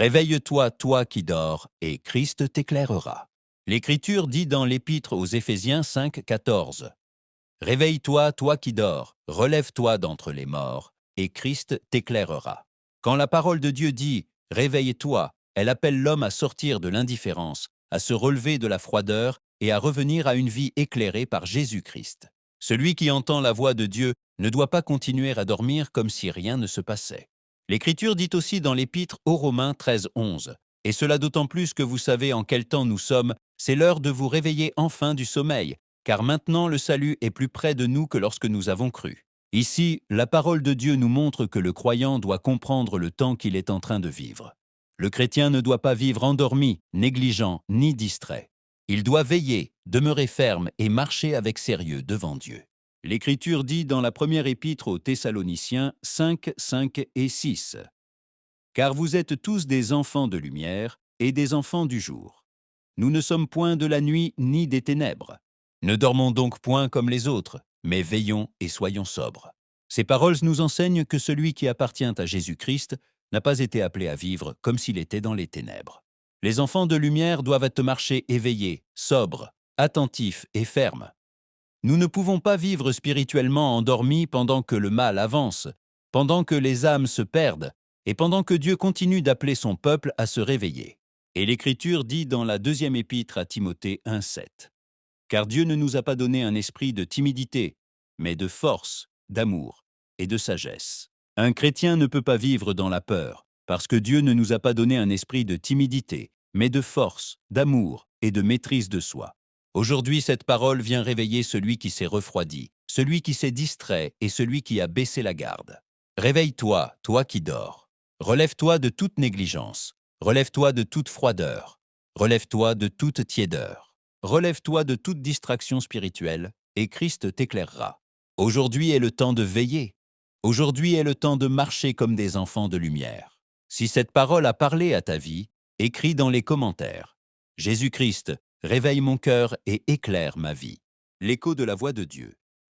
Réveille-toi, toi qui dors, et Christ t'éclairera. L'Écriture dit dans l'Épître aux Éphésiens 5, 14. Réveille-toi, toi qui dors, relève-toi d'entre les morts, et Christ t'éclairera. Quand la parole de Dieu dit « Réveille-toi », elle appelle l'homme à sortir de l'indifférence, à se relever de la froideur et à revenir à une vie éclairée par Jésus-Christ. Celui qui entend la voix de Dieu ne doit pas continuer à dormir comme si rien ne se passait. L'Écriture dit aussi dans l'Épître aux Romains 13, 11. Et cela d'autant plus que vous savez en quel temps nous sommes, c'est l'heure de vous réveiller enfin du sommeil, car maintenant le salut est plus près de nous que lorsque nous avons cru. Ici, la parole de Dieu nous montre que le croyant doit comprendre le temps qu'il est en train de vivre. Le chrétien ne doit pas vivre endormi, négligent, ni distrait. Il doit veiller, demeurer ferme et marcher avec sérieux devant Dieu. L'Écriture dit dans la première épître aux Thessaloniciens 5, 5 et 6. Car vous êtes tous des enfants de lumière et des enfants du jour. Nous ne sommes point de la nuit ni des ténèbres. Ne dormons donc point comme les autres, mais veillons et soyons sobres. Ces paroles nous enseignent que celui qui appartient à Jésus-Christ n'a pas été appelé à vivre comme s'il était dans les ténèbres. Les enfants de lumière doivent être marcher éveillés, sobres, attentifs et fermes. Nous ne pouvons pas vivre spirituellement endormis pendant que le mal avance, pendant que les âmes se perdent et pendant que Dieu continue d'appeler son peuple à se réveiller. Et l'Écriture dit dans la deuxième épître à Timothée 1,7. Car Dieu ne nous a pas donné un esprit de timidité, mais de force, d'amour et de sagesse. Un chrétien ne peut pas vivre dans la peur, parce que Dieu ne nous a pas donné un esprit de timidité, mais de force, d'amour et de maîtrise de soi. Aujourd'hui, cette parole vient réveiller celui qui s'est refroidi, celui qui s'est distrait et celui qui a baissé la garde. Réveille-toi, toi qui dors. Relève-toi de toute négligence. Relève-toi de toute froideur. Relève-toi de toute tiédeur. Relève-toi de toute distraction spirituelle, et Christ t'éclairera. Aujourd'hui est le temps de veiller. Aujourd'hui est le temps de marcher comme des enfants de lumière. Si cette parole a parlé à ta vie, écris dans les commentaires. Jésus-Christ, réveille mon cœur et éclaire ma vie. L'écho de la voix de Dieu.